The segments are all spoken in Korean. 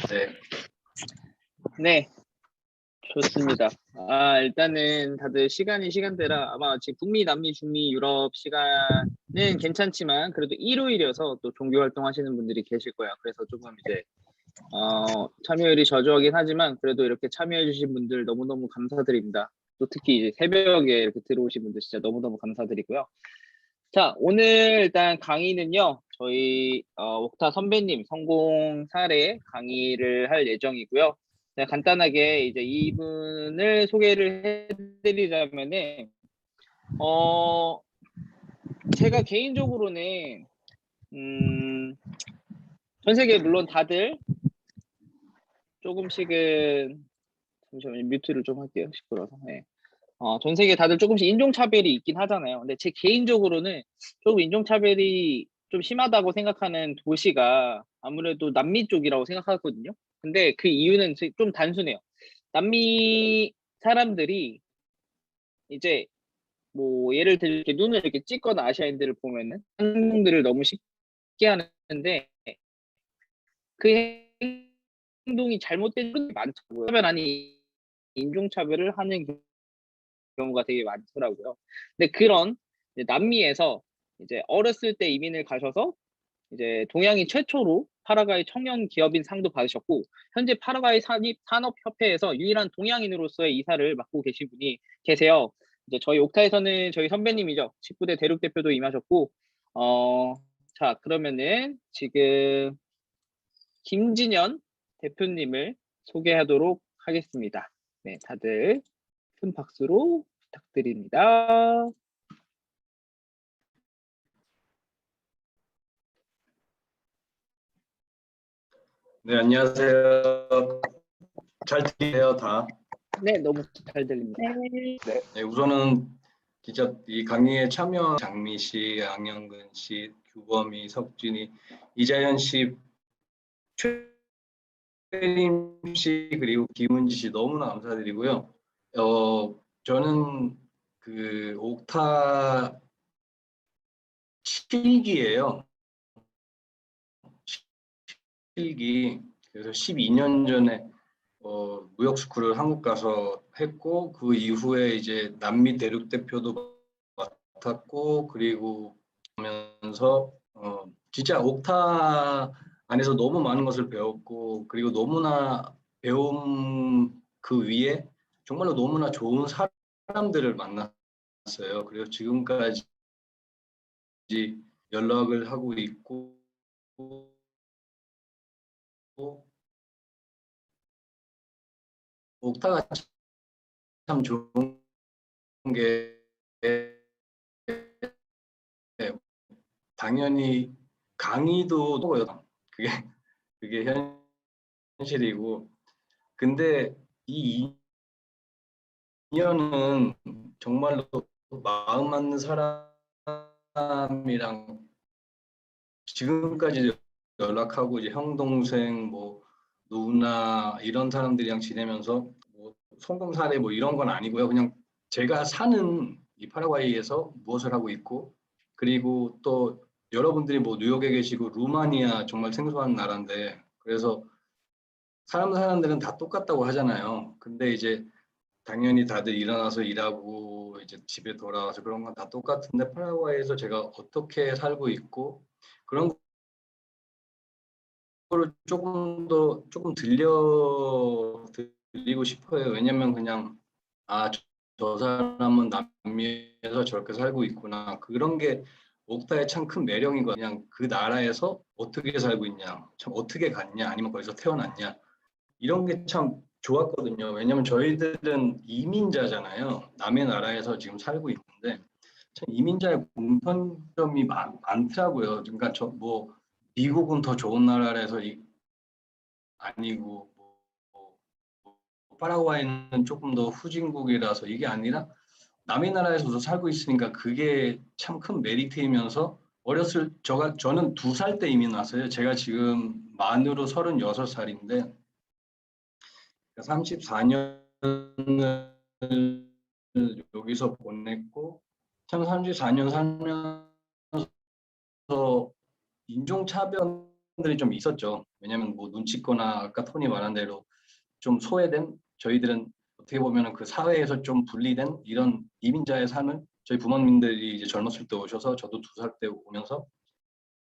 네. 네, 좋습니다. 일단은 다들 시간대라 아마 지금 북미, 남미, 중미, 유럽 시간은 괜찮지만 그래도 일요일이어서 또 종교 활동하시는 분들이 계실 거예요. 그래서 조금 이제 참여율이 저조하긴 하지만 그래도 이렇게 참여해주신 분들 너무너무 감사드립니다. 또 특히 이제 새벽에 이렇게 들어오신 분들 진짜 너무너무 감사드리고요. 자, 오늘 일단 강의는요, 저희 옥타 선배님 성공 사례 강의를 할 예정이고요. 그냥 간단하게 이제 이분을 소개를 해드리자면은 제가 개인적으로는 전 세계 물론 다들 조금씩은 잠시만요, 뮤트를 좀 할게요, 시끄러워서. 네. 전 세계 다들 조금씩 인종차별이 있긴 하잖아요. 근데 제 개인적으로는 조금 인종차별이 좀 심하다고 생각하는 도시가 아무래도 남미 쪽이라고 생각하거든요. 근데 그 이유는 좀 단순해요. 남미 사람들이 이제 뭐 예를 들어 이렇게 눈을 이렇게 찍거나 아시아인들을 보면은 행동들을 너무 쉽게 하는데 그 행동이 잘못된 게 많다고요. 차별 아닌 인종차별을 하는 경우가 되게 많더라고요. 근데 그런 이제 남미에서 이제 어렸을 때 이민을 가셔서 이제 동양인 최초로 파라과이 청년 기업인 상도 받으셨고, 현재 파라과이 산업협회에서 유일한 동양인으로서의 이사를 맡고 계신 분이 계세요. 이제 저희 옥타에서는 저희 선배님이죠. 19대 대륙 대표도 임하셨고, 자, 그러면은 지금 김진현 대표님을 소개하도록 하겠습니다. 네, 다들 큰 박수로 부탁드립니다. 네, 안녕하세요. 잘 들리세요, 다? 네, 너무 잘 들립니다. 네, 우선은 진짜 이 강의에 참여 장미 씨, 양영근 씨, 규범이, 석진이, 이자연 씨, 최림 씨, 그리고 김은지 씨 너무나 감사드리고요. 저는 그 옥타 7기예요. 7기. 그래서 12년 전에 무역 스쿨을 한국 가서 했고, 그 이후에 이제 남미 대륙 대표도 맡았고, 그리고 하면서 진짜 옥타 안에서 너무 많은 것을 배웠고, 그리고 너무나 배움 그 위에 정말로 너무나 좋은 사람들을 만났어요. 그래서 지금까지 연락을 하고 있고, 옥타가 참 좋은 게 당연히 강의도 또요. 그게 현실이고, 근데 이 인연은 정말로 마음 맞는 사람이랑 지금까지 연락하고 이제 형 동생 뭐 누나 이런 사람들이랑 지내면서 뭐 성공 사례 뭐 이런 건 아니고요. 그냥 제가 사는 이 파라과이에서 무엇을 하고 있고, 그리고 또 여러분들이 뭐 뉴욕에 계시고 루마니아 정말 생소한 나라인데, 그래서 사람들은 다 똑같다고 하잖아요. 근데 이제 당연히 다들 일어나서 일하고 이제 집에 돌아와서 그런 건 다 똑같은데, 파라과이에서 제가 어떻게 살고 있고 그런 거를 조금 들리고 싶어요. 왜냐면 그냥 저 사람은 남미에서 저렇게 살고 있구나. 그런 게 옥타의 참 큰 매력이거든요. 그냥 그 나라에서 어떻게 살고 있냐, 참 어떻게 갔냐, 아니면 거기서 태어났냐, 이런 게 참 좋았거든요. 왜냐면 저희들은 이민자잖아요. 남의 나라에서 지금 살고 있는데 참 이민자의 공통점이 많더라고요. 그러니까 저 뭐 미국은 더 좋은 나라라서 아니고 뭐 파라과이는 조금 더 후진국이라서 이게 아니라 남의 나라에서도 살고 있으니까 그게 참 큰 메리트이면서, 저는 2살 때 이민 왔어요. 제가 지금 만으로 36살인데 34년을 여기서 보냈고, 참 34년 살면서 인종차별은 사람들이 좀 있었죠. 왜냐하면 뭐 눈치거나 아까 토니 말한 대로 좀 소외된, 저희들은 어떻게 보면 그 사회에서 좀 분리된 이런 이민자의 삶을 저희 부모님들이 이제 젊었을 때 오셔서 저도 2살 때 오면서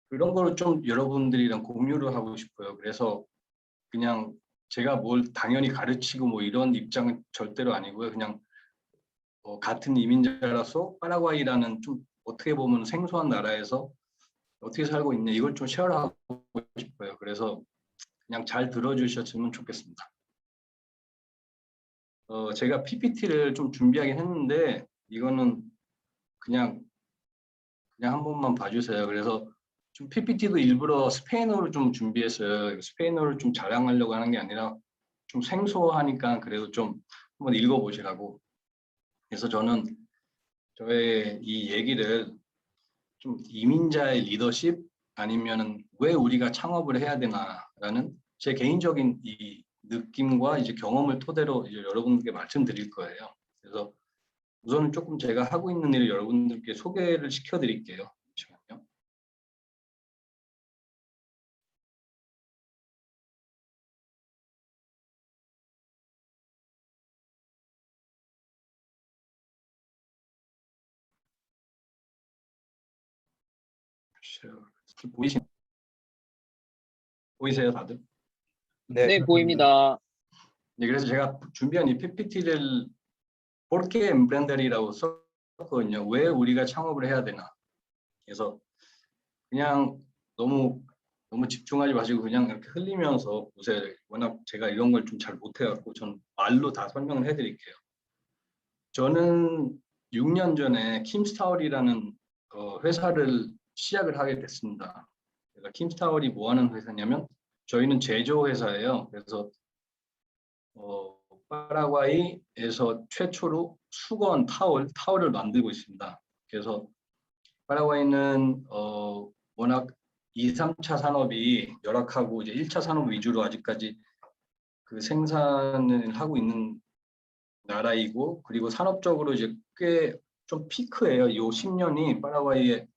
그런 걸 좀 여러분들이랑 공유를 하고 싶어요. 그래서 그냥 제가 뭘 당연히 가르치고 뭐 이런 입장은 절대로 아니고요. 그냥 같은 이민자라서 파라과이라는 좀 어떻게 보면 생소한 나라에서 어떻게 살고 있냐 이걸 좀 쉐어하고 싶어요. 그래서 그냥 잘 들어주셨으면 좋겠습니다. 제가 PPT를 좀 준비하긴 했는데 이거는 그냥 한 번만 봐주세요. 그래서 좀 PPT도 일부러 스페인어로 좀 준비했어요. 스페인어를 좀 자랑하려고 하는 게 아니라 좀 생소하니까 그래도 좀 한번 읽어보시라고. 그래서 저는 저의 이 얘기를 좀 이민자의 리더십 아니면은 왜 우리가 창업을 해야 되나라는 제 개인적인 이 느낌과 이제 경험을 토대로 이제 여러분께 말씀드릴 거예요. 그래서 우선은 조금 제가 하고 있는 일을 여러분들께 소개를 시켜드릴게요. 잠시만요. 보이세요, 다들? 네, 네, 그렇습니다. 보입니다. 네, 그래서 제가 준비한 이 PPT를 Porque Emprender이라고 썼거든요. 왜 우리가 창업을 해야 되나? 그래서 그냥 너무 집중하지 마시고 그냥 이렇게 흘리면서 보세요. 워낙 제가 이런 걸 좀 잘 못해갖고 전 말로 다 설명을 해드릴게요. 저는 6년 전에 킴스타월이라는 회사를 시작을 하게 됐습니다. 그러니까 킴스타월이 뭐 하는 회사냐면 저희는 제조 회사예요. 그래서 파라과이에서 최초로 수건 타월을 만들고 있습니다. 그래서 파라과이는 워낙 2, 3차 산업이 열악하고 이제 1차 산업 위주로 아직까지 그 생산을 하고 있는 나라이고, 그리고 산업적으로 이제 꽤 좀 피크예요. 요 10년이 파라과이에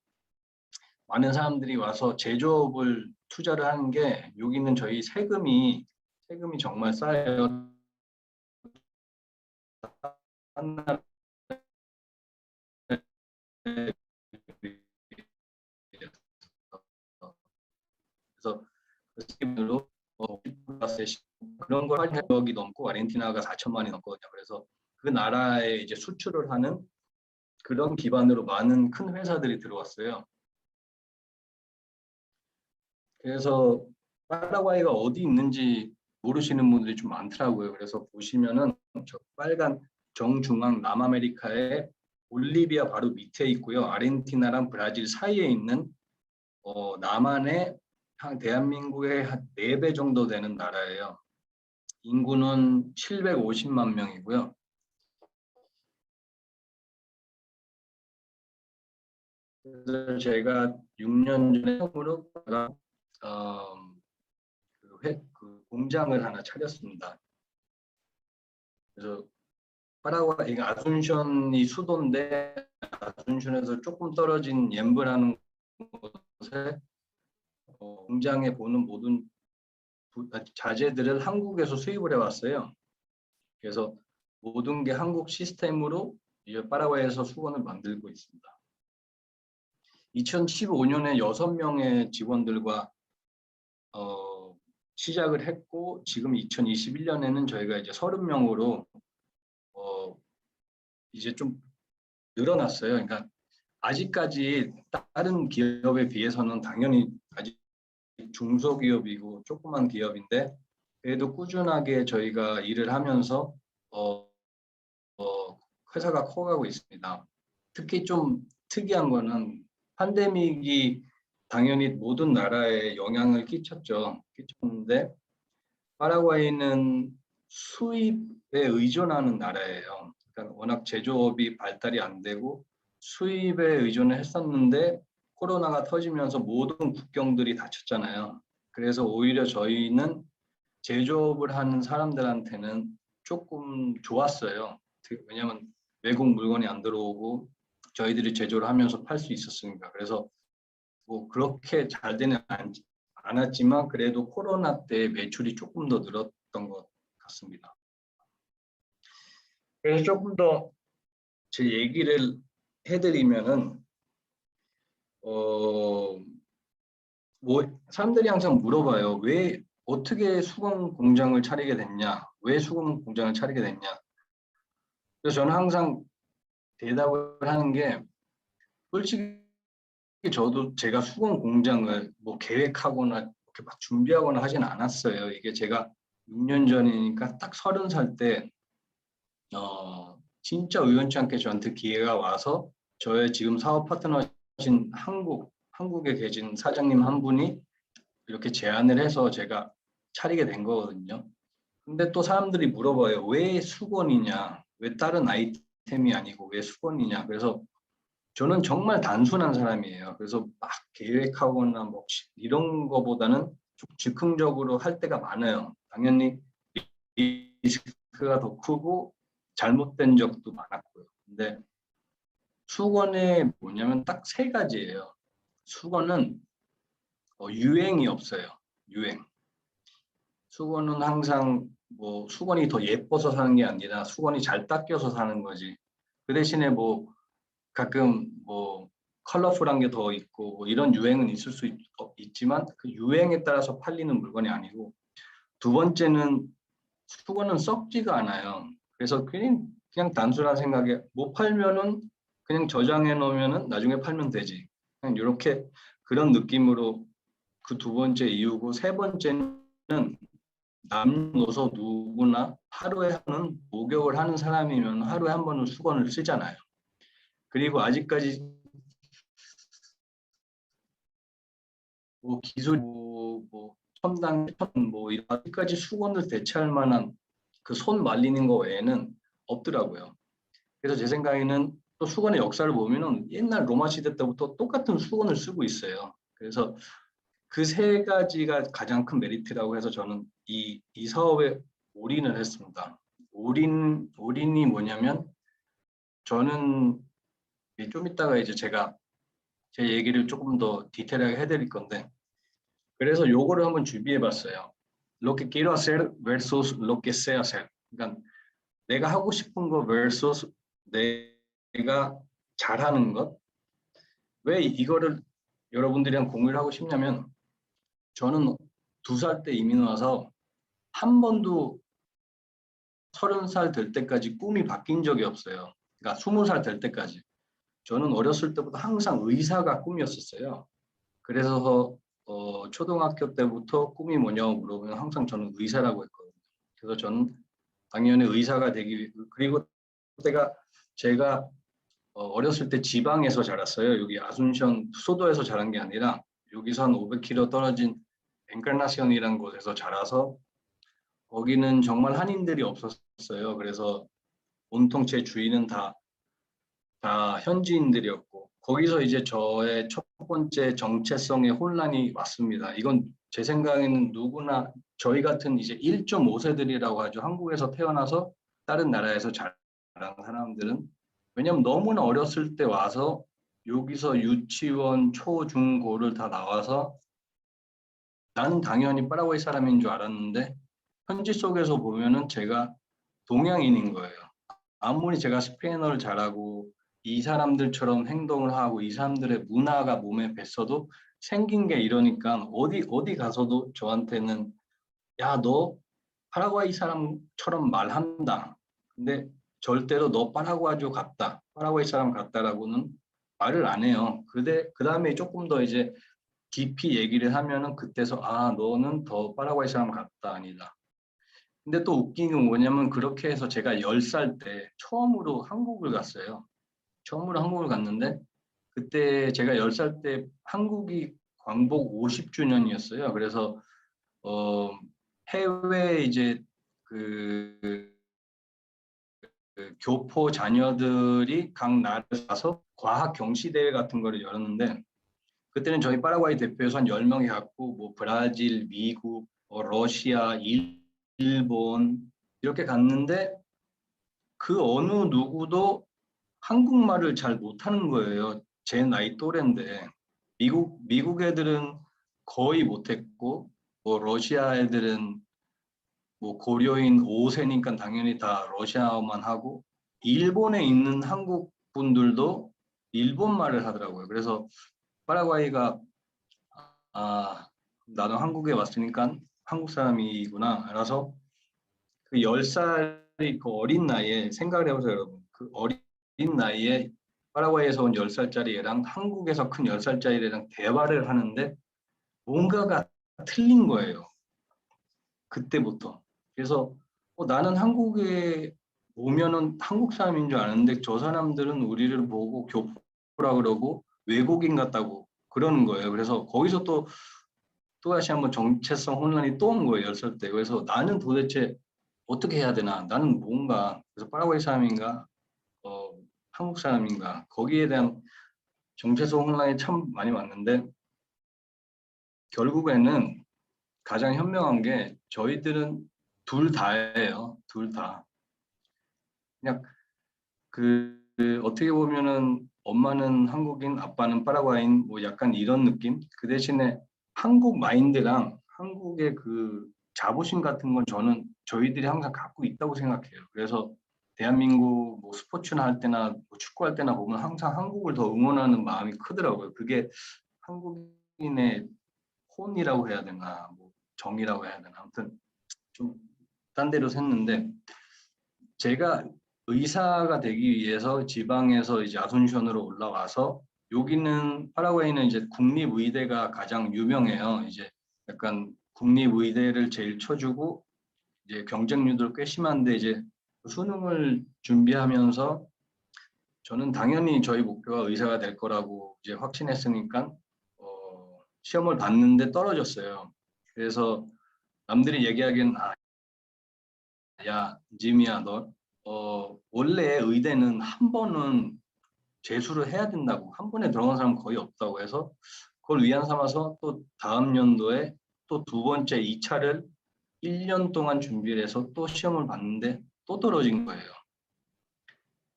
많은 사람들이 와서 제조업을 투자를 하는 게, 여기는 저희 세금이 정말 싸요. 그래서 그 세금으로 그런 걸 8억이 넘고 아르헨티나가 4천만이 넘거든요. 그래서 그 나라에 이제 수출을 하는 그런 기반으로 많은 큰 회사들이 들어왔어요. 그래서 파라과이가 어디 있는지 모르시는 분들이 좀 많더라고요. 그래서 보시면은 저 빨간 정중앙 남아메리카의 볼리비아 바로 밑에 있고요. 아르헨티나랑 브라질 사이에 있는 남한의 대한민국의 한 4배 정도 되는 나라예요. 인구는 750만 명이고요. 그래서 제가 6년 전에 처음으로 그 공장을 하나 차렸습니다. 그래서 파라과이 아순션이 수도인데 아순션에서 조금 떨어진 옌브라는 곳에 공장에 보는 모든 자재들을 한국에서 수입을 해왔어요. 그래서 모든 게 한국 시스템으로 이제 파라과이에서 수건을 만들고 있습니다. 2015년에 6명의 직원들과 시작을 했고, 지금 2021년에는 저희가 이제 30명으로 이제 좀 늘어났어요. 그러니까 아직까지 다른 기업에 비해서는 당연히 아직 중소기업이고 조그만 기업인데, 그래도 꾸준하게 저희가 일을 하면서 회사가 커가고 있습니다. 특히 좀 특이한 거는 팬데믹이 당연히 모든 나라에 영향을 끼쳤는데 파라과이는 수입에 의존하는 나라예요. 그러니까 워낙 제조업이 발달이 안 되고 수입에 의존을 했었는데 코로나가 터지면서 모든 국경들이 닫혔잖아요. 그래서 오히려 저희는 제조업을 하는 사람들한테는 조금 좋았어요. 왜냐하면 외국 물건이 안 들어오고 저희들이 제조를 하면서 팔 수 있었으니까. 그래서 뭐 그렇게 잘 되는 않았지만 그래도 코로나 때 매출이 조금 더 늘었던 것 같습니다. 그래서 조금 더 제 얘기를 해드리면은 뭐 사람들이 항상 물어봐요. 왜 어떻게 수건 공장을 차리게 됐냐? 왜 수건 공장을 차리게 됐냐? 그래서 저는 항상 대답을 하는 게 솔직히 저도 제가 수건 공장을 뭐 계획하거나 이렇게 막 준비하거나 하진 않았어요. 이게 제가 6년 전이니까 딱 30살 때 진짜 우연치 않게 저한테 기회가 와서 저의 지금 사업 파트너신 한국에 계신 사장님 한 분이 이렇게 제안을 해서 제가 차리게 된 거거든요. 근데 또 사람들이 물어봐요. 왜 수건이냐? 왜 다른 아이템이 아니고 왜 수건이냐? 그래서 저는 정말 단순한 사람이에요. 그래서 막 계획하거나 뭐 이런 거보다는 좀 즉흥적으로 할 때가 많아요. 당연히 리스크가 더 크고 잘못된 적도 많았고요. 근데 수건에 뭐냐면 딱 세 가지예요. 수건은 유행이 없어요. 유행. 수건은 항상 뭐 수건이 더 예뻐서 사는 게 아니라 수건이 잘 닦여서 사는 거지. 그 대신에 뭐 가끔 뭐 컬러풀한 게 더 있고 뭐 이런 유행은 있을 수 있지만 그 유행에 따라서 팔리는 물건이 아니고, 두 번째는 수건은 썩지가 않아요. 그래서 그냥 단순한 생각에 못 팔면은 그냥 저장해 놓으면은 나중에 팔면 되지. 그냥 이렇게 그런 느낌으로 그 두 번째 이유고, 세 번째는 남녀노소 누구나 하루에 하는 목욕을 하는 사람이면 하루에 한 번은 수건을 쓰잖아요. 그리고 아직까지 뭐 기술 뭐 첨단 뭐 아직까지 수건을 대체할 만한 그 손 말리는 거 외에는 없더라고요. 그래서 제 생각에는 또 수건의 역사를 보면은 옛날 로마 시대 때부터 똑같은 수건을 쓰고 있어요. 그래서 그 세 가지가 가장 큰 메리트라고 해서 저는 이 사업에 올인을 했습니다. 올인이 뭐냐면, 저는 좀 이따가 이제 제가 제 얘기를 조금 더 디테일하게 해드릴 건데, 그래서 요거를 한번 준비해 봤어요. Lo que quiero hacer versus lo que sé hacer. 그러니까 내가 하고 싶은 거 versus 내가 잘하는 것. 왜 이거를 여러분들이랑 공유를 하고 싶냐면, 저는 2살 때 이민 와서 한 번도 30살 될 때까지 꿈이 바뀐 적이 없어요. 그러니까 20살 될 때까지. 저는 어렸을 때부터 항상 의사가 꿈이었었어요. 그래서 초등학교 때부터 꿈이 뭐냐고 물어보면 항상 저는 의사라고 했거든요. 그래서 저는 당연히 의사가 되기 위해, 그리고 제가 어렸을 때 지방에서 자랐어요. 여기 아순션 수도에서 자란 게 아니라 여기서 한 500km 떨어진 엔카나시온이라는 곳에서 자라서, 거기는 정말 한인들이 없었어요. 그래서 온통 제 주위는 다 현지인들이었고, 거기서 이제 저의 첫 번째 정체성의 혼란이 왔습니다. 이건 제 생각에는 누구나 저희 같은 이제 1.5세들이라고 하죠. 한국에서 태어나서 다른 나라에서 자란 사람들은, 왜냐면 너무나 어렸을 때 와서 여기서 유치원, 초, 중, 고를 다 나와서 나는 당연히 파라과이 사람인 줄 알았는데, 현지 속에서 보면은 제가 동양인인 거예요. 아무리 제가 스페인어를 잘하고 이 사람들처럼 행동을 하고 이 사람들의 문화가 몸에 뱄어도 생긴 게 이러니까 어디 가서도 저한테는 야, 너 파라과이 사람처럼 말한다. 근데 절대로 너 파라과이조 같다, 파라과이 사람 같다라고는 말을 안 해요. 그 다음에 조금 더 이제 깊이 얘기를 하면은 그때서 너는 더 파라과이 사람 같다, 아니다. 근데 또 웃긴 건 뭐냐면, 그렇게 해서 제가 10살 때 처음으로 한국을 갔어요. 처음으로 한국을 갔는데, 그때 제가 10살 때 한국이 광복 50주년이었어요. 그래서 어, 해외 이제 그, 교포 자녀들이 각 나라에 가서 과학 경시 대회 같은 거를 열었는데, 그때는 저희 파라과이 대표에서 한 10명이 갔고, 뭐 브라질, 미국, 러시아, 일본 이렇게 갔는데, 그 어느 누구도 한국말을 잘 못하는 거예요. 제 나이 또래인데. 미국 애들은 거의 못했고, 뭐 러시아 애들은 뭐 고려인 5세니까 당연히 다 러시아어만 하고, 일본에 있는 한국 분들도 일본 말을 하더라고요. 그래서 파라과이가 아, 나도 한국에 왔으니까 한국 사람이구나. 알아서 그 10살이 그 어린 나이에 생각을 해보세요, 여러분. 그 어린 나이에 파라과이에서 온 10살짜리 애랑 한국에서 큰 10살짜리 애랑 대화를 하는데 뭔가가 틀린 거예요. 그때부터. 그래서 나는 한국에 오면은 한국 사람인 줄 아는데 저 사람들은 우리를 보고 교포라 그러고 외국인 같다고 그러는 거예요. 그래서 거기서 또다시 한번 정체성 혼란이 또 온 거예요. 10살 때. 그래서 나는 도대체 어떻게 해야 되나? 나는 뭔가 그래서 파라과이 사람인가? 한국 사람인가? 거기에 대한 정체성 혼란이 참 많이 왔는데 결국에는 가장 현명한 게 저희들은 둘 다예요. 둘 다. 그냥 어떻게 보면은 엄마는 한국인, 아빠는 파라과이인 뭐 약간 이런 느낌? 그 대신에 한국 마인드랑 한국의 그 자부심 같은 건 저희들이 항상 갖고 있다고 생각해요. 그래서 대한민국 뭐 스포츠나 할 때나 뭐 축구할 때나 보면 항상 한국을 더 응원하는 마음이 크더라고요. 그게 한국인의 혼이라고 해야 되나, 뭐 정이라고 해야 되나, 아무튼 좀 딴 데로 샜는데 제가 의사가 되기 위해서 지방에서 이제 아순션으로 올라와서 여기는 파라과이는 이제 국립의대가 가장 유명해요. 이제 약간 국립의대를 제일 쳐주고 이제 경쟁률도 꽤 심한데 이제 수능을 준비하면서 저는 당연히 저희 목표가 의사가 될 거라고 이제 확신했으니까 시험을 봤는데 떨어졌어요. 그래서 남들이 얘기하기엔 야, 지미야, 너 원래 의대는 한 번은 재수를 해야 된다고 한 번에 들어간 사람 거의 없다고 해서 그걸 위안 삼아서 또 다음 연도에 또 두 번째 2차를 1년 동안 준비를 해서 또 시험을 봤는데 또 떨어진 거예요.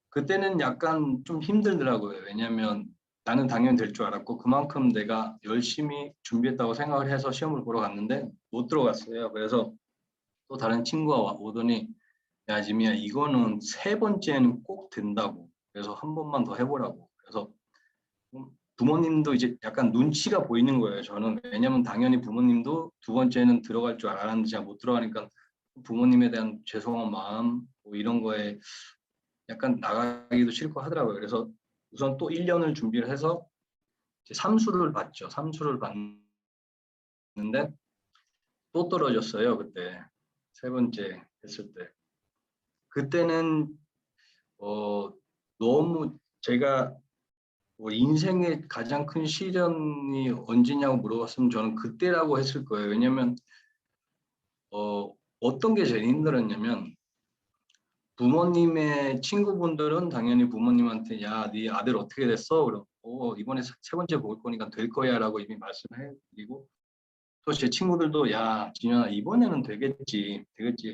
그때는 약간 좀 힘들더라고요. 왜냐하면 나는 당연히 될 줄 알았고 그만큼 내가 열심히 준비했다고 생각을 해서 시험을 보러 갔는데 못 들어갔어요. 그래서 또 다른 친구가 오더니 야, 지미야, 이거는 세 번째는 꼭 된다고. 그래서 한 번만 더 해보라고. 그래서 부모님도 이제 약간 눈치가 보이는 거예요. 저는 왜냐면 당연히 부모님도 두 번째는 들어갈 줄 알았는데 제가 못 들어가니까 부모님에 대한 죄송한 마음 뭐 이런 거에 약간 나가기도 싫고 하더라고요. 그래서 우선 또 1년을 준비를 해서 이제 삼수를 봤죠. 삼수를 봤는데 또 떨어졌어요. 그때 세 번째 했을 때. 그때는 어, 너무 제가 뭐 인생의 가장 큰 시련이 언제냐고 물어봤으면 저는 그때라고 했을 거예요. 왜냐면 어떤 게 제일 힘들었냐면 부모님의 친구분들은 당연히 부모님한테 야, 네 아들 어떻게 됐어? 그럼 이번에 세 번째 볼 거니까 될 거야라고 이미 말씀해 드리고 또 제 친구들도 야, 진현아 이번에는 되겠지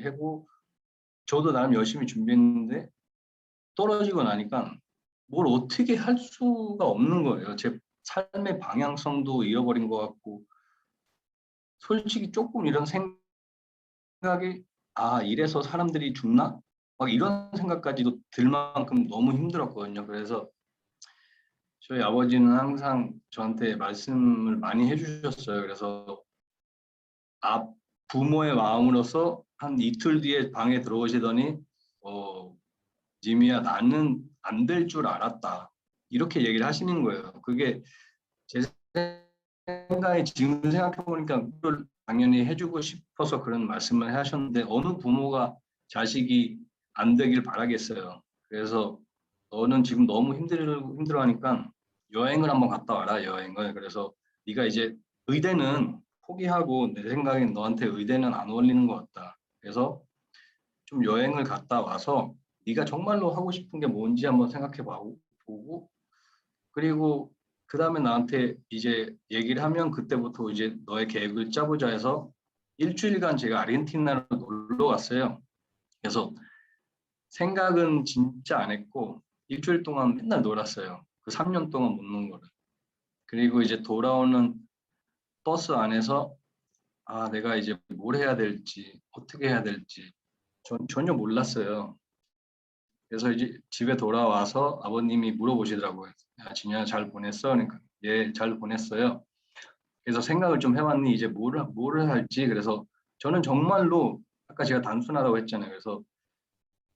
하고 저도 나름 열심히 준비했는데 떨어지고 나니까 뭘 어떻게 할 수가 없는 거예요. 제 삶의 방향성도 잃어버린 것 같고 솔직히 조금 이런 생각이 이래서 사람들이 죽나? 막 이런 생각까지도 들 만큼 너무 힘들었거든요. 그래서 저희 아버지는 항상 저한테 말씀을 많이 해주셨어요. 그래서 부모의 마음으로서 한 이틀 뒤에 방에 들어오시더니 지미야 나는 안 될 줄 알았다. 이렇게 얘기를 하시는 거예요. 그게 제 생각에 지금 생각해보니까 그걸 당연히 해주고 싶어서 그런 말씀을 하셨는데 어느 부모가 자식이 안 되길 바라겠어요. 그래서 너는 지금 너무 힘들어하니까 여행을 한번 갔다 와라 여행을. 그래서 네가 이제 의대는 포기하고 내 생각엔 너한테 의대는 안 어울리는 것 같다. 그래서 좀 여행을 갔다 와서 네가 정말로 하고 싶은 게 뭔지 한번 생각해 보고 그리고 그 다음에 나한테 이제 얘기를 하면 그때부터 이제 너의 계획을 짜보자 해서 일주일간 제가 아르헨티나로 놀러 갔어요. 그래서 생각은 진짜 안 했고 일주일 동안 맨날 놀았어요. 그 3년 동안 못 논 거를. 그리고 이제 돌아오는 버스 안에서 아, 내가 이제 뭘 해야 될지, 어떻게 해야 될지 전혀 몰랐어요. 그래서 이제 집에 돌아와서 아버님이 물어보시더라고요. 야, 진현아 잘 보냈어? 그러니까 예, 잘 보냈어요. 그래서 생각을 좀 해봤니? 이제 뭐를 할지. 그래서 저는 정말로 아까 제가 단순하다고 했잖아요. 그래서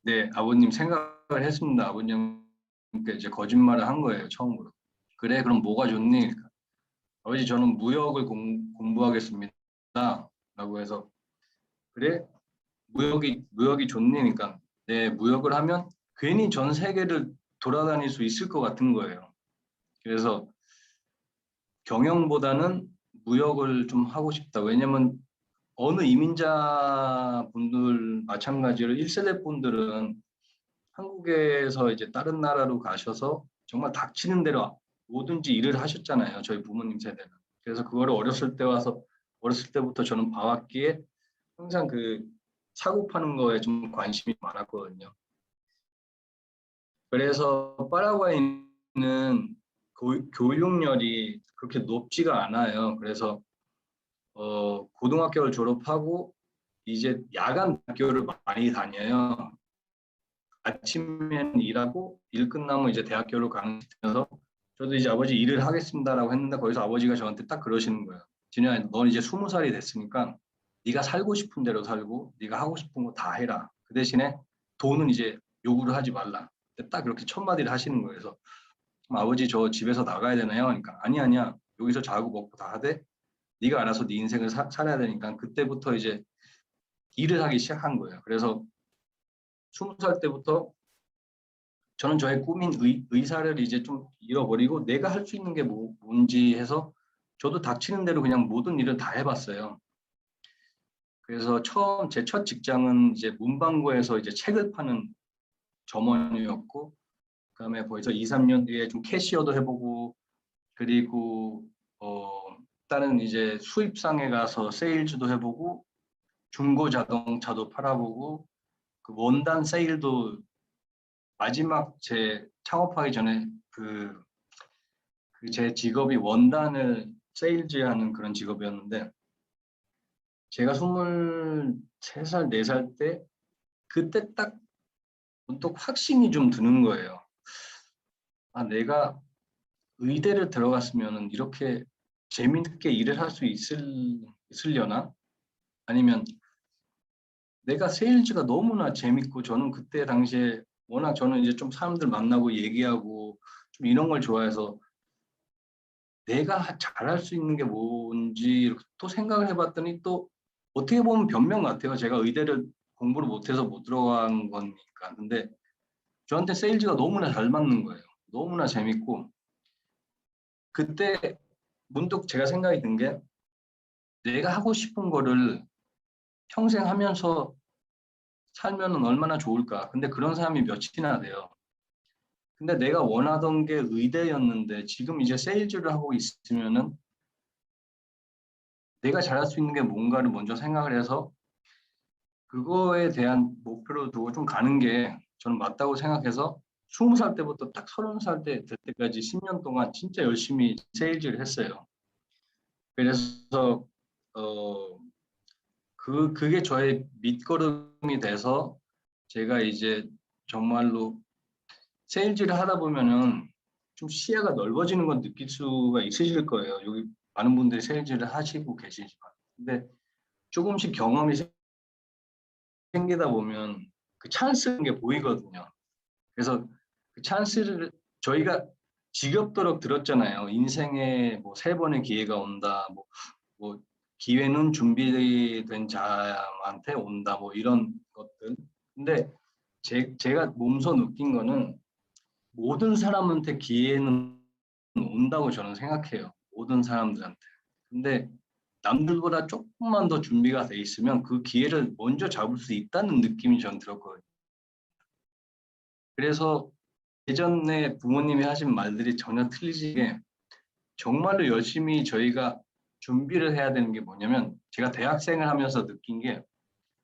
네, 아버님 생각을 했습니다. 아버님께 이제 거짓말을 한 거예요, 처음으로. 그래, 그럼 뭐가 좋니? 그러니까, 아버지 저는 무역을 공부하겠습니다. 라고 해서 그래, 무역이 좋니? 그러니까 네, 무역을 하면 괜히 전 세계를 돌아다닐 수 있을 것 같은 거예요. 그래서 경영보다는 무역을 좀 하고 싶다. 왜냐면 어느 이민자 분들 마찬가지로 1세대 분들은 한국에서 이제 다른 나라로 가셔서 정말 닥치는 대로 뭐든지 일을 하셨잖아요. 저희 부모님 세대는. 그래서 그거를 어렸을 때부터 저는 봐왔기에 항상 그 사고 파는 거에 좀 관심이 많았거든요. 그래서 파라과이는 교육열이 그렇게 높지가 않아요. 그래서 고등학교를 졸업하고 이제 야간 학교를 많이 다녀요. 아침에는 일하고 일 끝나면 이제 대학교를 가는 시점에서 저도 이제 아버지 일을 하겠습니다라고 했는데 거기서 아버지가 저한테 딱 그러시는 거예요. 진우야, 넌 이제 20살이 됐으니까 네가 살고 싶은 대로 살고 네가 하고 싶은 거 다 해라. 그 대신에 돈은 이제 요구를 하지 말라. 딱 그렇게 첫 마디를 하시는 거예요. 그래서 아버지 저 집에서 나가야 되나요? 그러니까 아니야. 여기서 자고 먹고 다 하되 네가 알아서 네 인생을 살아야 되니까 그때부터 이제 일을 하기 시작한 거예요. 그래서 20살 때부터 저는 저의 꿈인 의사를 이제 좀 잃어버리고 내가 할 수 있는 게 뭔지 해서 저도 닥치는 대로 그냥 모든 일을 다 해봤어요. 그래서 제 첫 직장은 이제 문방구에서 이제 책을 파는 점원이었고, 그다음에 거기서 2, 3년 뒤에 좀 캐시어도 해보고, 그리고 다른 이제 수입상에 가서 세일즈도 해보고, 중고 자동차도 팔아보고, 그 원단 세일도 마지막 제 창업하기 전에 제 직업이 원단을 세일즈하는 그런 직업이었는데 제가 23살, 4살 때 그때 딱 문득 확신이 좀 드는 거예요. 아, 내가 의대를 들어갔으면 이렇게 재밌게 일을 할 수 있으려나? 아니면 내가 세일즈가 너무나 재밌고 저는 그때 당시에 워낙 저는 이제 좀 사람들 만나고 얘기하고 좀 이런 걸 좋아해서 내가 잘할 수 있는 게 뭔지 이렇게 또 생각을 해봤더니 또 어떻게 보면 변명 같아요. 제가 의대를 공부를 못해서 못 들어간 거니까. 근데 저한테 세일즈가 너무나 잘 맞는 거예요. 너무나 재밌고 그때 문득 제가 생각이 든 게 내가 하고 싶은 거를 평생 하면서 살면 얼마나 좋을까. 근데 그런 사람이 몇이나 돼요. 근데 내가 원하던 게 의대였는데 지금 이제 세일즈를 하고 있으면은 내가 잘할 수 있는 게 뭔가를 먼저 생각을 해서 그거에 대한 목표를 두고 좀 가는 게 저는 맞다고 생각해서 20살 때부터 딱 30살 될 때까지 10년 동안 진짜 열심히 세일즈를 했어요. 그래서 어, 그게 저의 밑거름이 돼서 제가 이제 정말로 세일즈를 하다 보면은 좀 시야가 넓어지는 건 느낄 수가 있으실 거예요. 여기 많은 분들이 세일즈를 하시고 계시지만. 근데 조금씩 경험이 생기다 보면 그 찬스인 게 보이거든요. 그래서 그 찬스를 저희가 지겹도록 들었잖아요. 인생에 뭐 3번의 기회가 온다. 뭐 기회는 준비된 자한테 온다. 뭐 이런 것들. 근데 제가 몸소 느낀 거는 모든 사람한테 기회는 온다고 저는 생각해요. 모든 사람들한테. 근데 남들보다 조금만 더 준비가 돼 있으면 그 기회를 먼저 잡을 수 있다는 느낌이 저는 들었거든요. 그래서 예전에 부모님이 하신 말들이 전혀 틀리지 게 정말로 열심히 저희가 준비를 해야 되는 게 뭐냐면 제가 대학생을 하면서 느낀 게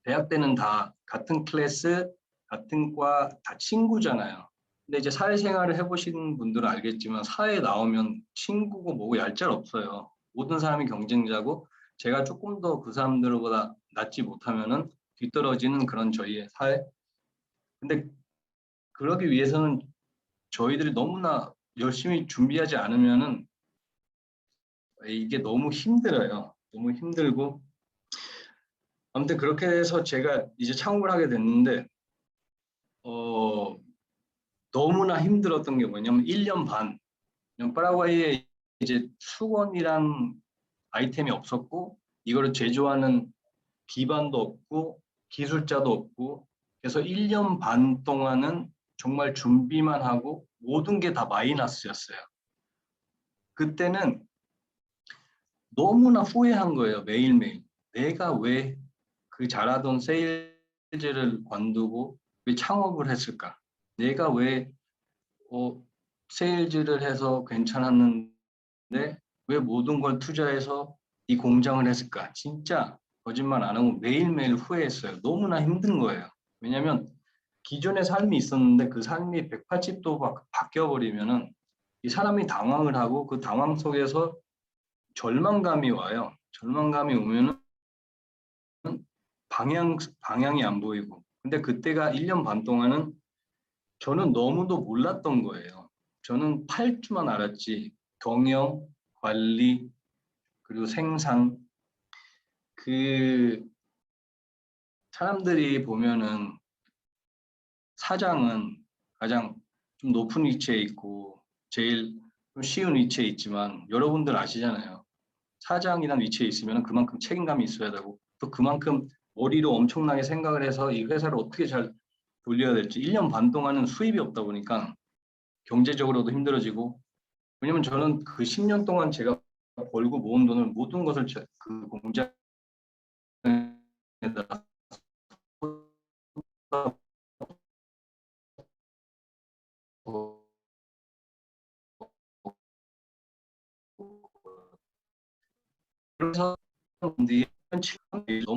대학 때는 다 같은 클래스, 같은 과, 다 친구잖아요. 근데 이제 사회생활을 해보신 분들은 알겠지만 사회에 나오면 친구고 뭐고 얄짤 없어요. 모든 사람이 경쟁자고 제가 조금 더 그 사람들보다 낫지 못하면은 뒤떨어지는 그런 저희의 사회. 근데 그러기 위해서는 저희들이 너무나 열심히 준비하지 않으면은 이게 너무 힘들어요. 너무 힘들고 아무튼 그렇게 해서 제가 이제 창업을 하게 됐는데 어, 너무나 힘들었던 게 뭐냐면 1년 반. 파라과이에 이제 수건이란 아이템이 없었고 이거를 제조하는 기반도 없고 기술자도 없고 그래서 1년 반 동안은 정말 준비만 하고 모든 게 다 마이너스였어요. 그때는 너무나 후회한 거예요. 매일매일. 내가 왜 그 잘하던 세일즈를 관두고 왜 창업을 했을까? 내가 왜 세일즈를 해서 괜찮았는데 왜 모든 걸 투자해서 이 공장을 했을까? 진짜 거짓말 안 하고 매일매일 후회했어요. 너무나 힘든 거예요. 왜냐하면 기존의 삶이 있었는데 그 삶이 180도 바뀌어버리면은 이 사람이 당황을 하고 그 당황 속에서 절망감이 와요. 절망감이 오면은 방향이 안 보이고. 근데 그때가 1년 반 동안은 저는 너무도 몰랐던 거예요. 저는 8주만 알았지. 경영, 관리, 그리고 생산. 그 사람들이 보면은 사장은 가장 좀 높은 위치에 있고 제일 좀 쉬운 위치에 있지만 여러분들 아시잖아요. 사장이란 위치에 있으면 그만큼 책임감이 있어야 되고 또 그만큼 머리로 엄청나게 생각을 해서 이 회사를 어떻게 잘 돌려야 될지 1년 반 동안은 수입이 없다 보니까 경제적으로도 힘들어지고 왜냐면 저는 그 10년 동안 제가 벌고 모은 돈을 모든 것을 그 공장에다 그래서 너무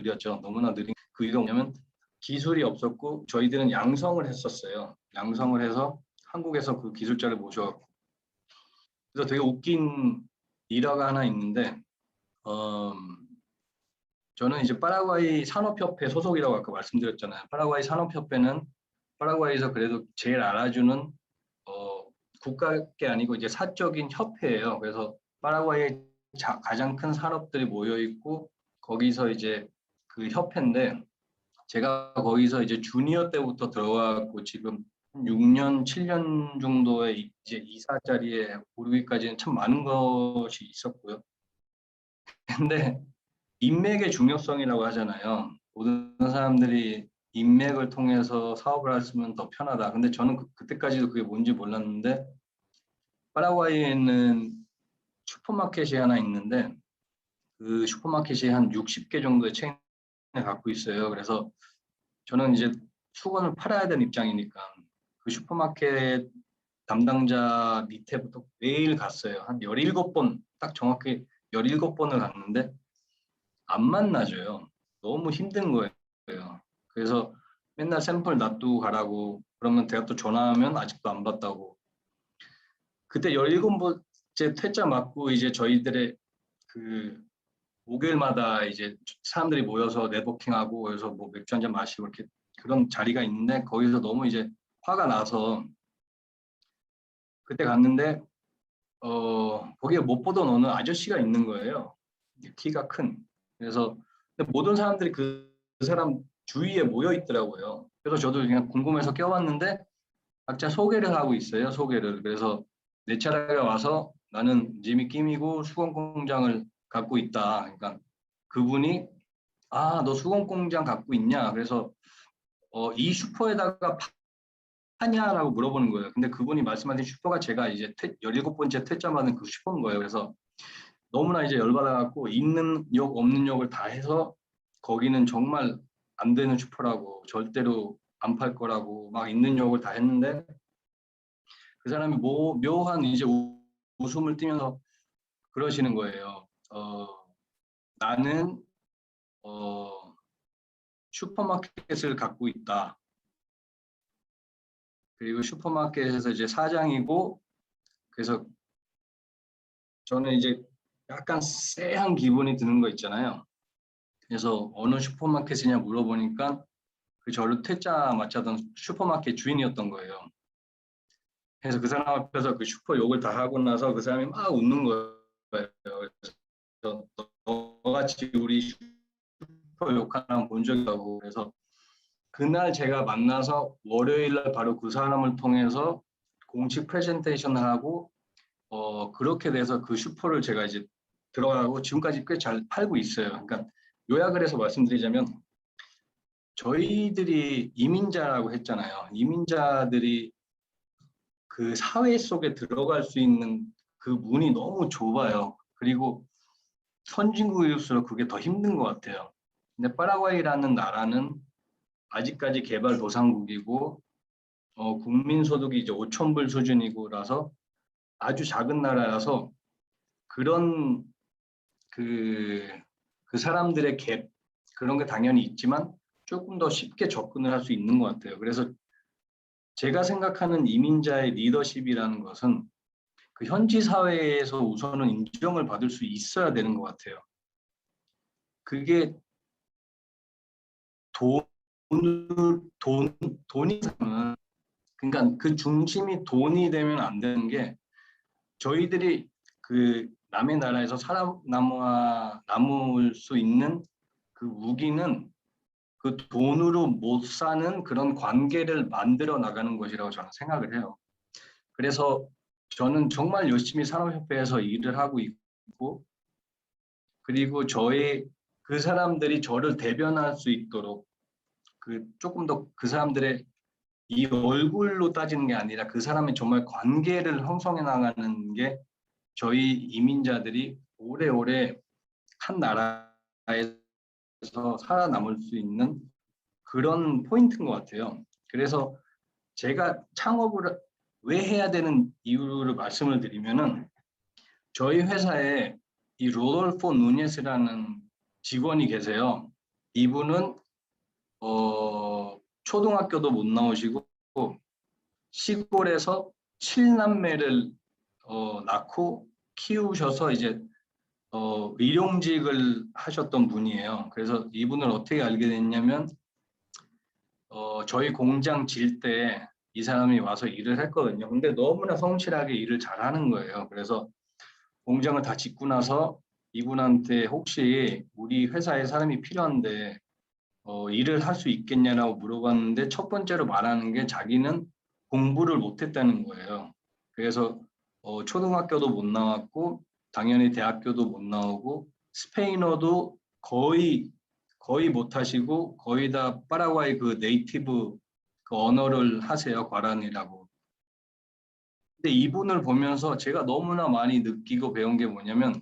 느렸죠. 너무나 느린 그 이유가 뭐냐면 기술이 없었고 저희들은 양성을 했었어요. 양성을 해서 한국에서 그 기술자를 모셔갖고 그래서 되게 웃긴 일화가 하나 있는데 저는 이제 파라과이 산업협회 소속이라고 아까 말씀드렸잖아요. 파라과이 산업협회는 파라과이에서 그래도 제일 알아주는 국가게 아니고 이제 사적인 협회예요. 그래서 파라과이에 가장 큰 산업들이 모여 있고 거기서 이제 그 협회인데 제가 거기서 이제 주니어 때부터 들어왔고 지금 6년, 7년 정도의 이제 이사 자리에 오르기까지는 참 많은 것이 있었고요. 근데 인맥의 중요성이라고 하잖아요. 모든 사람들이 인맥을 통해서 사업을 했으면 더 편하다. 근데 저는 그때까지도 그게 뭔지 몰랐는데 파라과이에는 슈퍼마켓이 하나 있는데 그 슈퍼마켓이 한 60개 정도의 체인을 갖고 있어요. 그래서 저는 이제 수건을 팔아야 되는 입장이니까 그 슈퍼마켓 담당자 밑에부터 매일 갔어요. 한 17번, 딱 정확히 17번을 갔는데 안 만나줘요. 너무 힘든 거예요. 그래서 맨날 샘플 놔두고 가라고 그러면 제가 또 전화하면 아직도 안 받다고. 그때 17번째 퇴짜 맞고 이제 저희들의 그 목요일마다 이제 사람들이 모여서 네트워킹하고 그래서 뭐 맥주 한잔 마시고 이렇게 그런 자리가 있는데 거기서 너무 이제 화가 나서 그때 갔는데 거기에 못 보던 어느 아저씨가 있는 거예요. 키가 큰. 그래서 모든 사람들이 그 사람 주위에 모여 있더라고요. 그래서 저도 그냥 궁금해서 껴봤는데 각자 소개를 하고 있어요. 소개를. 그래서 내 차례가 와서 나는 지미 김이고 수건 공장을 갖고 있다. 그러니까 그분이 너 수건 공장 갖고 있냐? 그래서 이 슈퍼에다가 파냐라고 물어보는 거예요. 근데 그분이 말씀하신 슈퍼가 제가 이제 17번째 퇴짜 받은 그 슈퍼인 거예요. 그래서 너무나 이제 열받아갖고 있는 욕 없는 욕을 다 해서 거기는 정말 안 되는 슈퍼라고 절대로 안 팔 거라고 막 있는 욕을 다 했는데 그 사람이 묘한 이제 웃음을 띠면서 그러시는 거예요. 나는 슈퍼마켓을 갖고 있다. 그리고 슈퍼마켓에서 이제 사장이고 그래서 저는 이제 약간 쎄한 기분이 드는 거 있잖아요. 그래서 어느 슈퍼마켓이냐 물어보니까 그 저를 퇴짜 맞추던 슈퍼마켓 주인이었던 거예요. 그래서 그 사람 앞에서 그 슈퍼 욕을 다 하고 나서 그 사람이 막 웃는 거예요. 그래서 너같이 우리 슈퍼 욕하는 본 적이 없고, 그래서 그날 제가 만나서 월요일 날 바로 그 사람을 통해서 공식 프레젠테이션을 하고 그렇게 돼서 그 슈퍼를 제가 이제 들어가고 지금까지 꽤 잘 팔고 있어요. 그러니까 요약을 해서 말씀드리자면 저희들이 이민자라고 했잖아요. 이민자들이 그 사회 속에 들어갈 수 있는 그 문이 너무 좁아요. 그리고 선진국일수록 그게 더 힘든 것 같아요. 근데 파라과이라는 나라는 아직까지 개발도상국이고 국민소득이 이제 5천 불 수준이고라서 아주 작은 나라라서 그런 그, 그 사람들의 갭 그런 게 당연히 있지만 조금 더 쉽게 접근을 할 수 있는 것 같아요. 그래서 제가 생각하는 이민자의 리더십이라는 것은 그 현지 사회에서 우선은 인정을 받을 수 있어야 되는 것 같아요. 그게 돈이 되면, 그러니까 그 중심이 돈이 되면 안 되는 게 저희들이 그 남의 나라에서 남을 수 있는 그 무기는 그 돈으로 못 사는 그런 관계를 만들어 나가는 것이라고 저는 생각을 해요. 그래서 저는 정말 열심히 산업협회에서 일을 하고 있고, 그리고 그 사람들이 저를 대변할 수 있도록 그 조금 더 그 사람들의 이 얼굴로 따지는 게 아니라 그 사람의 정말 관계를 형성해 나가는 게 저희 이민자들이 오래오래 한 나라에서 살아남을 수 있는 그런 포인트인 것 같아요. 그래서 제가 창업을 왜 해야 되는 이유를 말씀을 드리면은 저희 회사에 이 로돌포 누네스라는 직원이 계세요. 이분은 초등학교도 못 나오시고 시골에서 7남매를 낳고 키우셔서 이제 일용직을 하셨던 분이에요. 그래서 이분을 어떻게 알게 됐냐면 저희 공장 질 때 이 사람이 와서 일을 했거든요. 근데 너무나 성실하게 일을 잘하는 거예요. 그래서 공장을 다 짓고 나서 이분한테 혹시 우리 회사에 사람이 필요한데 일을 할 수 있겠냐라고 물어봤는데 첫 번째로 말하는 게 자기는 공부를 못했다는 거예요. 그래서 초등학교도 못 나왔고 당연히 대학교도 못 나오고 스페인어도 거의 못하시고 거의 다 파라과이 그 네이티브 그 언어를 하세요. 과란이라고. 근데 이분을 보면서 제가 너무나 많이 느끼고 배운 게 뭐냐면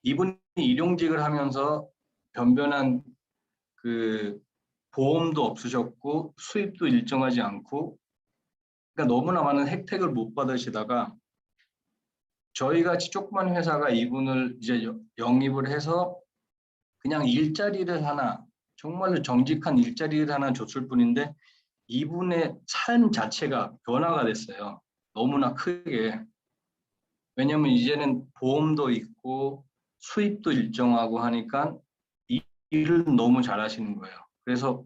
이분이 일용직을 하면서 변변한 그 보험도 없으셨고 수입도 일정하지 않고 그러니까 너무나 많은 혜택을 못 받으시다가 저희 같이 조그만 회사가 이분을 이제 영입을 해서 그냥 일자리를 하나 정말로 정직한 일자리를 하나 줬을 뿐인데 이분의 삶 자체가 변화가 됐어요. 너무나 크게. 왜냐하면 이제는 보험도 있고 수입도 일정하고 하니까 일을 너무 잘하시는 거예요. 그래서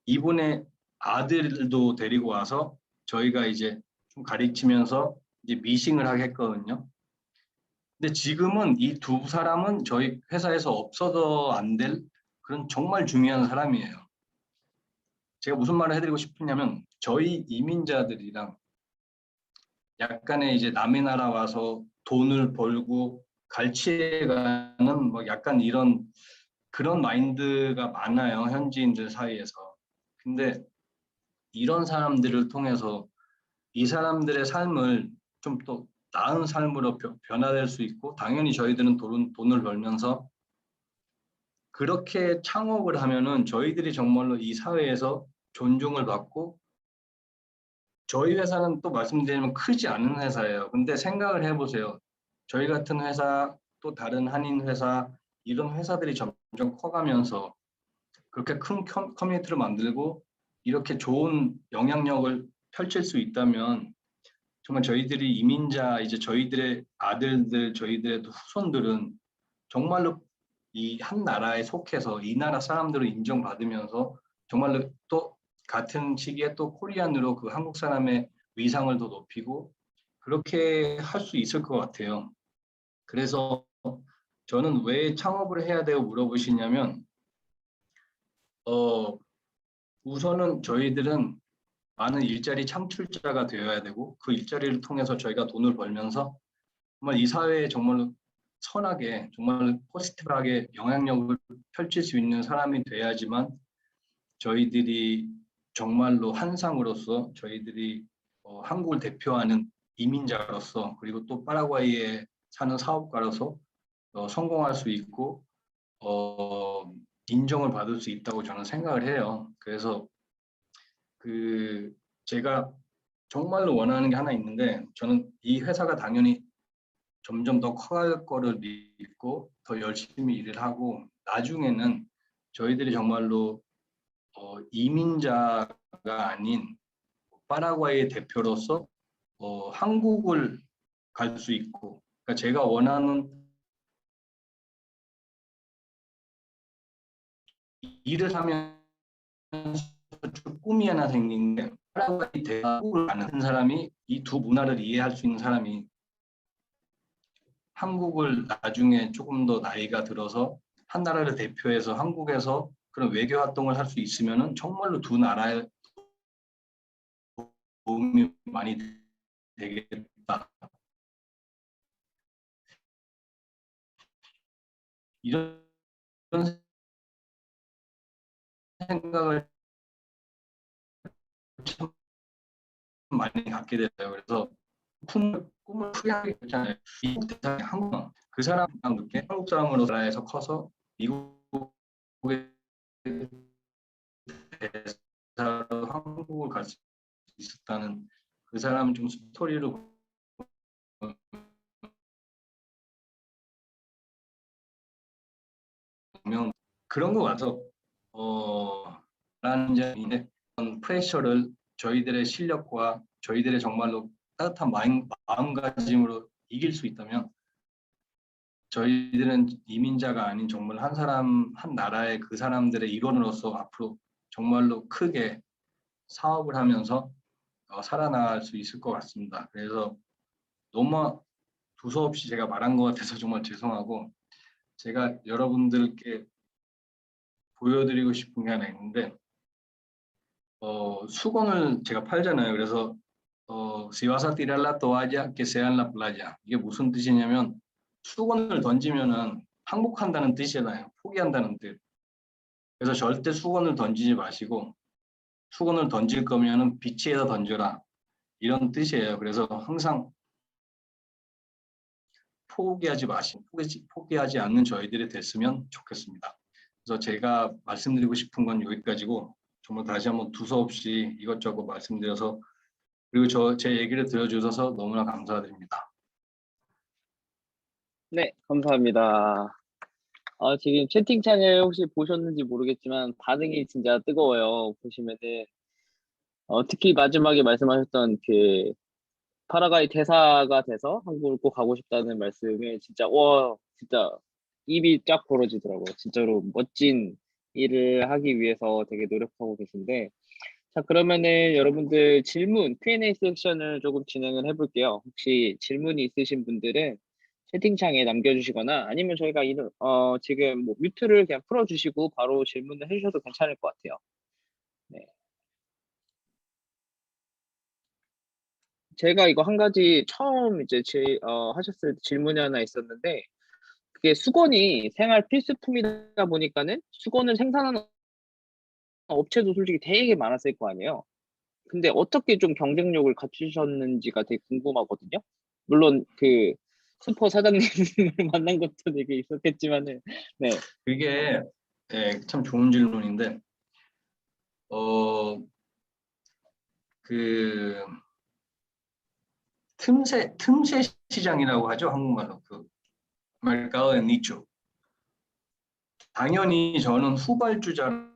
이분의 아들도 데리고 와서 저희가 이제 좀 가르치면서 이제 미싱을 하겠거든요. 근데 지금은 이 두 사람은 저희 회사에서 없어도 안 될 그런 정말 중요한 사람이에요. 제가 무슨 말을 해드리고 싶으냐면 저희 이민자들이랑 약간의 이제 남의 나라 와서 돈을 벌고 갈취해가는 뭐 약간 이런 그런 마인드가 많아요. 현지인들 사이에서. 근데 이런 사람들을 통해서 이 사람들의 삶을 좀 더 나은 삶으로 변화될 수 있고 당연히 저희들은 돈을 벌면서 그렇게 창업을 하면은 저희들이 정말로 이 사회에서 존중을 받고 저희 회사는 또 말씀드리면 크지 않은 회사예요. 근데 생각을 해보세요. 저희 같은 회사 또 다른 한인 회사 이런 회사들이 점점 커가면서 그렇게 큰 커뮤니티를 만들고 이렇게 좋은 영향력을 펼칠 수 있다면 정말 저희들이 이민자 이제 저희들의 아들들 저희들의 후손들은 정말로 이 한 나라에 속해서 이 나라 사람들을 인정받으면서 정말로 또 같은 시기에 또 코리안으로 그 한국 사람의 위상을 더 높이고 그렇게 할 수 있을 것 같아요. 그래서 저는 왜 창업을 해야 되고 물어보시냐면 우선은 저희들은 많은 일자리 창출자가 되어야 되고 그 일자리를 통해서 저희가 돈을 벌면서 정말 이 사회에 정말로 선하게 정말 포지티브하게 영향력을 펼칠 수 있는 사람이 돼야지만 저희들이 정말로 한상으로서 저희들이 한국을 대표하는 이민자로서 그리고 또 파라과이에 사는 사업가로서 성공할 수 있고 인정을 받을 수 있다고 저는 생각을 해요. 그래서 그 제가 정말로 원하는 게 하나 있는데 저는 이 회사가 당연히 점점 더 커갈 거를 믿고 더 열심히 일을 하고 나중에는 저희들이 정말로 이민자가 아닌 파라과이의 대표로서 한국을 갈 수 있고 그러니까 제가 원하는 일을 하면 꿈이 하나 생긴 게 파라과이 대학을 아는 사람이 이 두 문화를 이해할 수 있는 사람이 한국을 나중에 조금 더 나이가 들어서 한 나라를 대표해서 한국에서 그런 외교 활동을 할 수 있으면은 정말로 두 나라에 도움이 많이 되겠다. 이런 생각을 참 많이 갖게 됐어요. 그래서 꿈을 크게 하게 됐잖아요. 미국 대상이 한국 그 사람랑 늦게 한국 사람으로 나라에서 커서 미국의 대사로 한국을 갈 수 있었다는 그 사람 좀 스토리를 보면 그런 거 같아서 라는 점인데 프레셔를 저희들의 실력과 저희들의 정말로 따뜻한 마음가짐으로 이길 수 있다면 저희들은 이민자가 아닌 정말 한 사람 한 나라의 그 사람들의 일원으로서 앞으로 정말로 크게 사업을 하면서 살아나갈 수 있을 것 같습니다. 그래서 너무 두서없이 제가 말한 것 같아서 정말 죄송하고 제가 여러분들께 보여드리고 싶은 게 하나 있는데 수건을 제가 팔잖아요. 그래서 si vas a tirar la toalla que sea en la playa 이게 무슨 뜻이냐면 수건을 던지면은 항복한다는 뜻이잖아요. 포기한다는 뜻. 그래서 절대 수건을 던지지 마시고 수건을 던질 거면은 비치에다 던져라 이런 뜻이에요. 그래서 항상 포기하지 않는 저희들이 됐으면 좋겠습니다. 그래서 제가 말씀드리고 싶은 건 여기까지고 정말 다시 한번 두서없이 이것저것 말씀드려서 그리고 제 얘기를 들어주셔서 너무나 감사드립니다. 네, 감사합니다. 지금 채팅창을 혹시 보셨는지 모르겠지만 반응이 진짜 뜨거워요. 보시면은 특히 마지막에 말씀하셨던 그 파라과이 대사가 돼서 한국을 꼭 가고 싶다는 말씀에 진짜 진짜 입이 쫙 벌어지더라고요. 진짜로 멋진 일을 하기 위해서 되게 노력하고 계신데 자 그러면은 여러분들 질문 Q&A 섹션을 조금 진행을 해볼게요. 혹시 질문이 있으신 분들은 채팅창에 남겨주시거나 아니면 저희가 지금 뭐 뮤트를 그냥 풀어주시고 바로 질문을 해주셔도 괜찮을 것 같아요. 네. 제가 이거 한 가지 처음 이제 하셨을 때 질문이 하나 있었는데 그게 수건이 생활 필수품이다 보니까는 수건을 생산하는 업체도 솔직히 되게 많았을 거 아니에요. 근데 어떻게 좀 경쟁력을 갖추셨는지가 되게 궁금하거든요. 물론 그 슈퍼 사장님을 만난 것도 되게 있었겠지만은 네. 그게 참 좋은 질문인데 그 틈새 시장이라고 하죠. 한국말로 그 mercado de nicho. 당연히 저는 후발주자라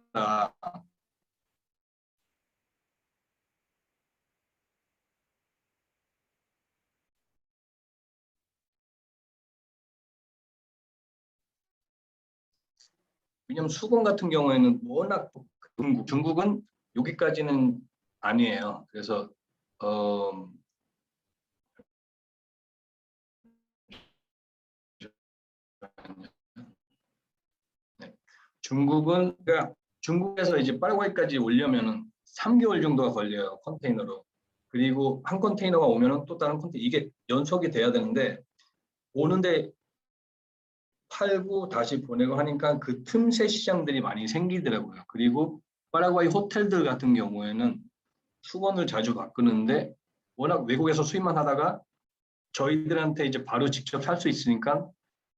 왜냐하면 수건 같은 경우에는 워낙 중국은 여기까지는 아니에요. 그래서 네. 중국은 그러니까 중국에서 이제 파라과이까지 오려면은 3개월 정도가 걸려요, 컨테이너로. 그리고 한 컨테이너가 오면은 또 다른 컨테이너 이게 연속이 돼야 되는데 오는데 팔고 다시 보내고 하니까 그 틈새 시장들이 많이 생기더라고요. 그리고 파라과이 호텔들 같은 경우에는 수건을 자주 바꾸는데 워낙 외국에서 수입만 하다가 저희들한테 이제 바로 직접 살 수 있으니까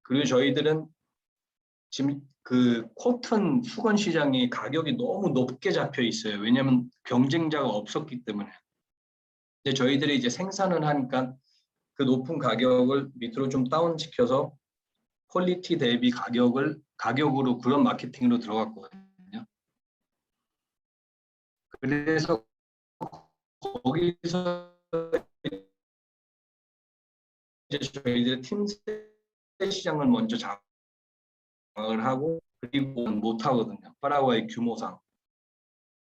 그리고 저희들은 지금 그 코튼 수건 시장이 가격이 너무 높게 잡혀 있어요. 왜냐하면 경쟁자가 없었기 때문에. 근데 저희들이 이제 생산을 하니까 그 높은 가격을 밑으로 좀 다운시켜서 퀄리티 대비 가격으로 그런 마케팅으로 들어갔거든요. 그래서 거기서 이제 저희들 팀 시장을 먼저 장악을 하고 그리고 못 하거든요. 파라과이 규모상.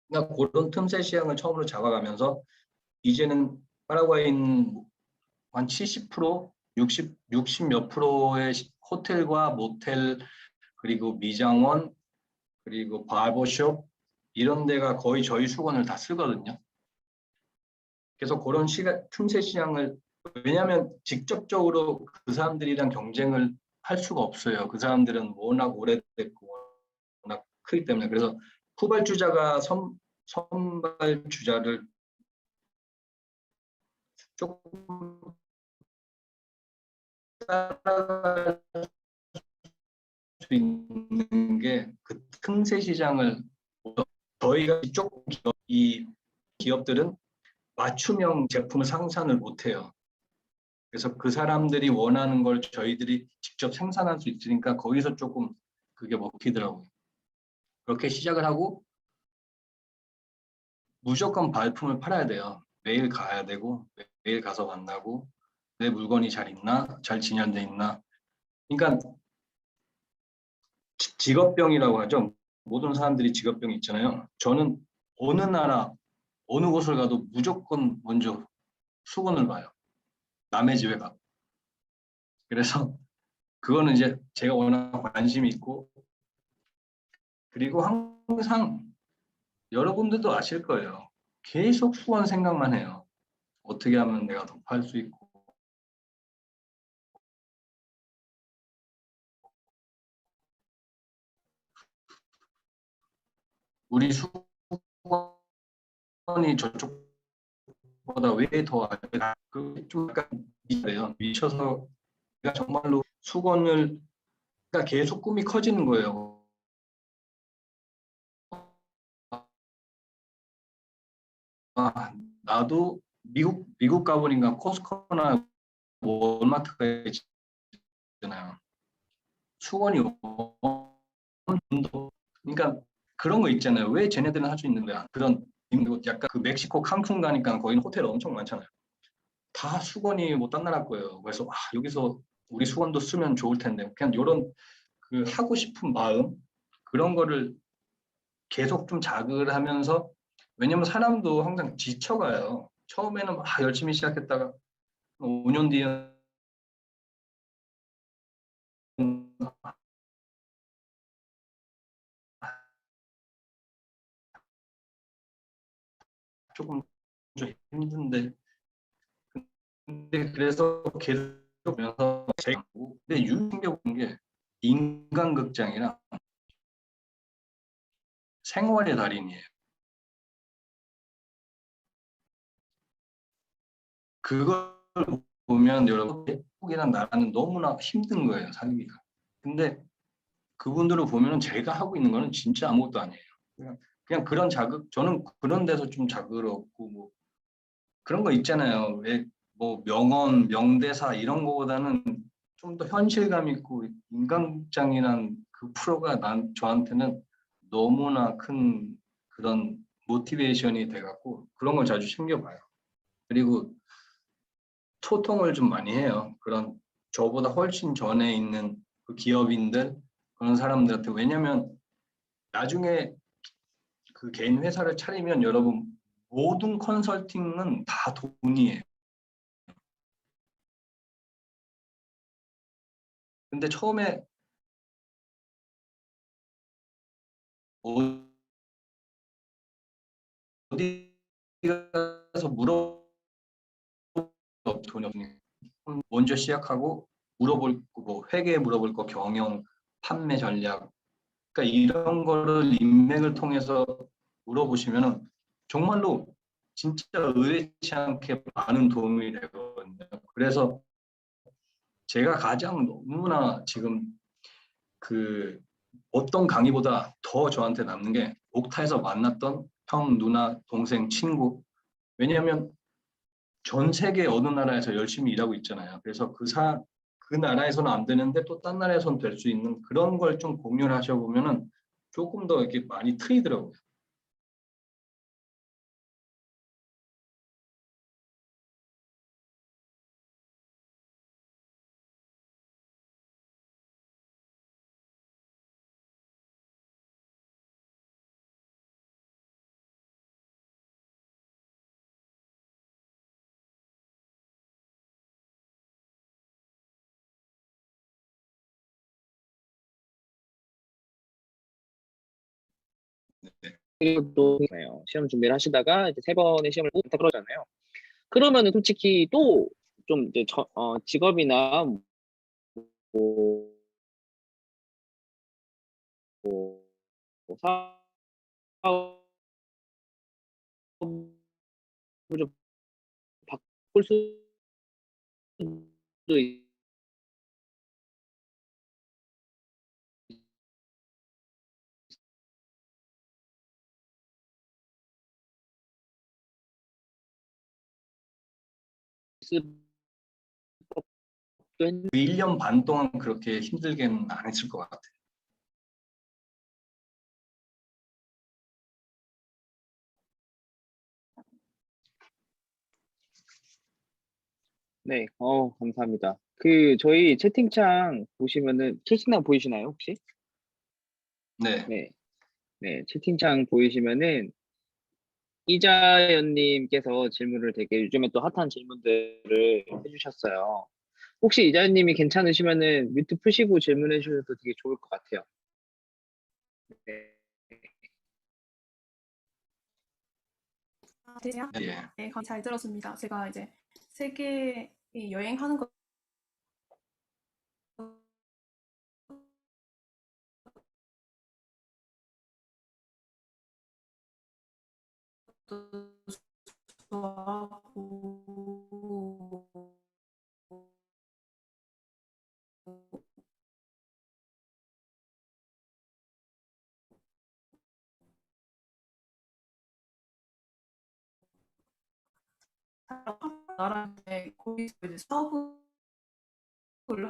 그러니까 그런 틈새 시장을 처음으로 잡아가면서 이제는 파라과이는 한 70%, 60 몇 프로의 호텔과 모텔 그리고 미장원 그리고 바버숍 이런 데가 거의 저희 수건을 다 쓰거든요. 그래서 그런 틈새 시장을 왜냐하면 직접적으로 그 사람들이랑 경쟁을 할 수가 없어요. 그 사람들은 워낙 오래됐고 워낙 크기 때문에 그래서 후발주자가 선발주자를 조금 따라갈 수 있는 게 그 틈새 시장을 저희가 조금 이 기업들은 맞춤형 제품을 생산을 못해요. 그래서 그 사람들이 원하는 걸 저희들이 직접 생산할 수 있으니까 거기서 조금 그게 먹히더라고요. 그렇게 시작을 하고 무조건 발품을 팔아야 돼요. 매일 가야 되고 매일 가서 만나고 내 물건이 잘 있나? 잘 진열돼 있나? 그러니까 직업병이라고 하죠. 모든 사람들이 직업병이 있잖아요. 저는 어느 나라, 어느 곳을 가도 무조건 먼저 수건을 봐요. 남의 집에 가고. 그래서 그거는 이제 제가 워낙 관심이 있고 그리고 항상 여러분들도 아실 거예요. 계속 수건 생각만 해요. 어떻게 하면 내가 더 팔 수 있고 우리 수건이 저쪽보다 왜 더 좀 약간 미쳐요. 미쳐서 내가 정말로 수건을 그러니까 계속 꿈이 커지는 거예요. 아, 나도 미국 가보니까 코스코나 월마트가 있잖아요. 수건이 그러니까 그런 거 있잖아요. 왜 쟤네들은 할 수 있는 거야? 그런 약간 그 멕시코 칸쿤 가니까 거기는 호텔 엄청 많잖아요. 다 수건이 뭐 딴 나라 거예요. 그래서 여기서 우리 수건도 쓰면 좋을 텐데 그냥 이런 그 하고 싶은 마음 그런 거를 계속 좀 자극을 하면서 왜냐면 사람도 항상 지쳐가요. 처음에는 막 열심히 시작했다가 5년 뒤에 조금 좀 힘든데 근데 그래서 계속 보면서 제가 근데 생겨본 게 인간극장이랑 생활의 달인이에요. 그걸 보면 여러분 한국이란 나라는 너무나 힘든 거예요 살기가. 근데 그분들을 보면은 제가 하고 있는 거는 진짜 아무것도 아니에요. 그냥 그런 자극 저는 그런 데서 좀 자극을 얻고 뭐 그런 거 있잖아요. 왜 뭐 명언, 명대사 이런 거보다는 좀 더 현실감 있고 인간극장이란 그 프로가 저한테는 너무나 큰 그런 모티베이션이 돼갖고 그런 걸 자주 챙겨봐요. 그리고 소통을 좀 많이 해요. 그런 저보다 훨씬 전에 있는 그 기업인들 그런 사람들한테 왜냐면 나중에 그 개인 회사를 차리면 여러분 모든 컨설팅은 다 돈이에요. 근데 처음에 어디 가서 돈이 없으니까 먼저 시작하고 물어볼 거, 회계에 물어볼 거, 경영, 판매 전략, 그러니까 이런 거를 인맥을 통해서 물어보시면은 정말로 진짜 의뢰치 않게 많은 도움이 되거든요. 그래서 제가 가장 너무나 지금 그 어떤 강의보다 더 저한테 남는 게 옥타에서 만났던 형, 누나, 동생, 친구. 왜냐하면 전 세계 어느 나라에서 열심히 일하고 있잖아요. 그래서 그 나라에서는 안 되는데 또 딴 나라에서는 될 수 있는 그런 걸 좀 공유를 하셔보면은 조금 더 이렇게 많이 트이더라고요. 그리고 또 시험 준비를 하시다가 이제 세 번의 시험을 꼭 그러잖아요. 그러면은 솔직히 또 좀 이제 직업이나 뭐, 뭐 사업을 좀 바꿀 수도 있을 법도 했는데 1년 반 동안 그렇게 힘들게는 안 했을 것 같아요. 네, 감사합니다. 그 저희 채팅창 보이시나요, 혹시? 네. 네, 네, 채팅창 보이시면은 이자연님께서 질문을 되게 요즘에 또 핫한 질문들을 해주셨어요. 혹시 이자연님이 괜찮으시면은 뮤트 푸시고 질문해 주셔도 되게 좋을 것 같아요. 네. 되세요? 예. 네, 강의 잘 들었습니다. 제가 이제 세계에 여행하는 것도 좋아하고 나라한테 거기서 이제 사업을 하고